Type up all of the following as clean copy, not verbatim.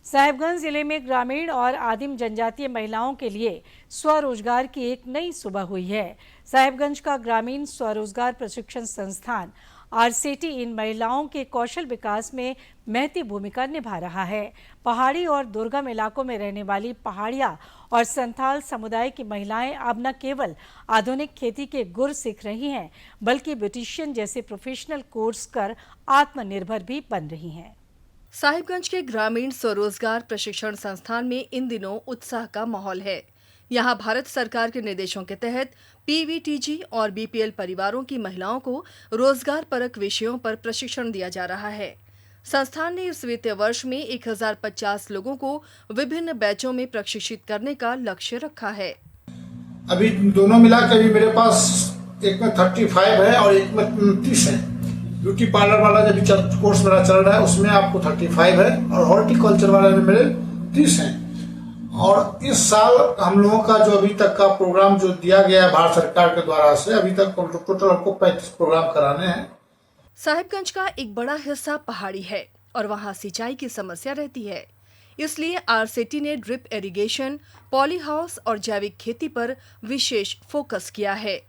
साहिबगंज जिले में ग्रामीण और आदिम जनजातीय महिलाओं के लिए स्वरोजगार की एक नई सुबह हुई है। साहिबगंज का ग्रामीण स्वरोजगार प्रशिक्षण संस्थान आरसेटी इन महिलाओं के कौशल विकास में महती भूमिका निभा रहा है। पहाड़ी और दुर्गम इलाकों में रहने वाली पहाड़िया और संथाल समुदाय की महिलाएं अब न केवल आधुनिक खेती के गुर सीख रही हैं, बल्कि ब्यूटिशियन जैसे प्रोफेशनल कोर्स कर आत्मनिर्भर भी बन रही हैं। साहिबगंज के ग्रामीण स्वरोजगार प्रशिक्षण संस्थान में इन दिनों उत्साह का माहौल है। यहां भारत सरकार के निर्देशों के तहत पीवीटीजी और बीपीएल परिवारों की महिलाओं को रोजगार परक विषयों पर प्रशिक्षण दिया जा रहा है। संस्थान ने इस वित्तीय वर्ष में 1050 लोगों को विभिन्न बैचों में प्रशिक्षित करने का लक्ष्य रखा है। अभी दोनों मिला के अभी मेरे पास एक में 35 है और एक में 30 है। ब्यूटी पार्लर वाला जो कोर्स मेरा चल रहा है उसमें आपको 35 है और हॉर्टिकल्चर वाले में मेरे 30 हैं। और इस साल हम लोगों का जो अभी तक का प्रोग्राम जो दिया गया है भारत सरकार के द्वारा से, अभी तक टोटल हमको 35 प्रोग्राम कराने हैं। साहिबगंज का एक बड़ा हिस्सा पहाड़ी है और वहां सिंचाई की समस्या रहती है, इसलिए आरसेटी ने ड्रिप इरिगेशन, पॉली हाउस और जैविक खेती पर विशेष फोकस किया है।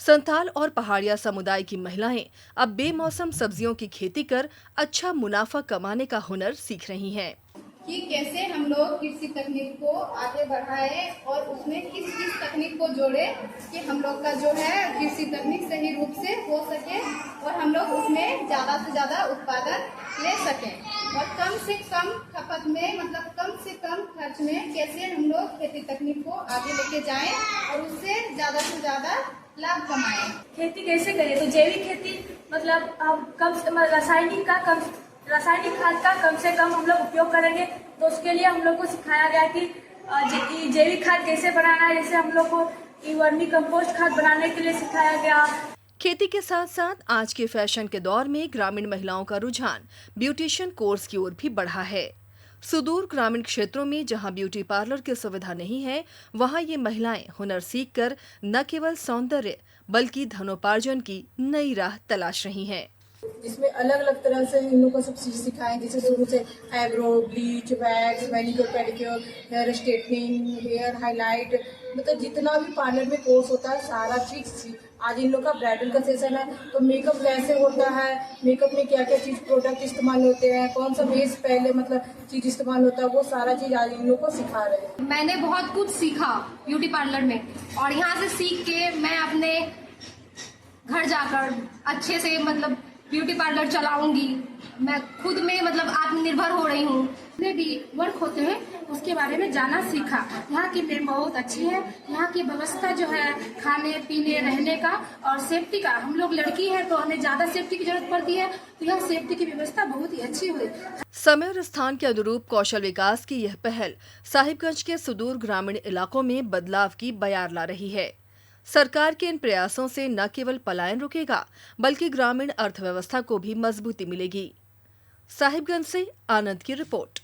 संथाल और पहाड़िया समुदाय की महिलाएं अब बेमौसम सब्जियों की खेती कर अच्छा मुनाफा कमाने का हुनर सीख रही हैं। कि कैसे हम लोग कृषि तकनीक को आगे बढ़ाएं और उसमें किस किस तकनीक को जोड़े कि हम लोग का जो है कृषि तकनीक सही रूप से हो सके और हम लोग उसमें ज्यादा से ज्यादा उत्पादन ले सकें और कम से कम खपत में मतलब कम से कम खर्च में कैसे हम लोग खेती तकनीक को आगे लेके जाएं और उससे ज्यादा से ज्यादा लाभ कमाएं। खेती कैसे करें तो जैविक खेती मतलब हम रासायनिक खाद का कम से कम हम लोग उपयोग करेंगे। तो उसके लिए हम लोग को सिखाया गया कि जैविक खाद कैसे बनाना है। जैसे हम लोग को वर्मी कंपोस्ट खाद बनाने के लिए सिखाया गया। खेती के साथ साथ आज के फैशन के दौर में ग्रामीण महिलाओं का रुझान ब्यूटिशियन कोर्स की ओर भी बढ़ा है। सुदूर ग्रामीण क्षेत्रों में जहां ब्यूटी पार्लर की सुविधा नहीं है, वहां ये महिलाएं हुनर सीखकर न केवल सौंदर्य बल्कि धनोपार्जन की नई राह तलाश रही हैं। जिसमें अलग अलग तरह से इन लोगों को सब चीज सिखाएं, जैसे शुरू से eyebrow, bleach, wax, manicure, pedicure, hair straightening, hair highlight, मतलब जितना भी पार्लर में कोर्स होता है सारा चीज। आज इन लोग का ब्राइडल का सेशन है तो मेकअप कैसे होता है, मेकअप में क्या क्या चीज प्रोडक्ट इस्तेमाल होते हैं, कौन सा बेस पहले मतलब चीज इस्तेमाल होता है, वो सारा चीज आज इन लोग को सिखा रहे हैं। मैंने बहुत कुछ सीखा ब्यूटी पार्लर में और यहाँ से सीख के मैं अपने घर जाकर अच्छे से मतलब ब्यूटी पार्लर चलाऊंगी। मैं खुद में मतलब आत्मनिर्भर हो रही हूँ। जितने भी वर्क होते हैं उसके बारे में जाना सीखा। यहाँ की मैम बहुत अच्छी है। यहाँ की व्यवस्था जो है खाने पीने रहने का और सेफ्टी का, हम लोग लड़की है तो हमें ज्यादा सेफ्टी की जरूरत पड़ती है, तो यहाँ सेफ्टी की व्यवस्था बहुत ही अच्छी हुई। समय और स्थान के अनुरूप कौशल विकास की यह पहल साहिबगंज के सुदूर ग्रामीण इलाकों में बदलाव की बयार ला रही है। सरकार के इन प्रयासों से न केवल पलायन रुकेगा बल्कि ग्रामीण अर्थव्यवस्था को भी मजबूती मिलेगी। साहिबगंज से आनंद की रिपोर्ट।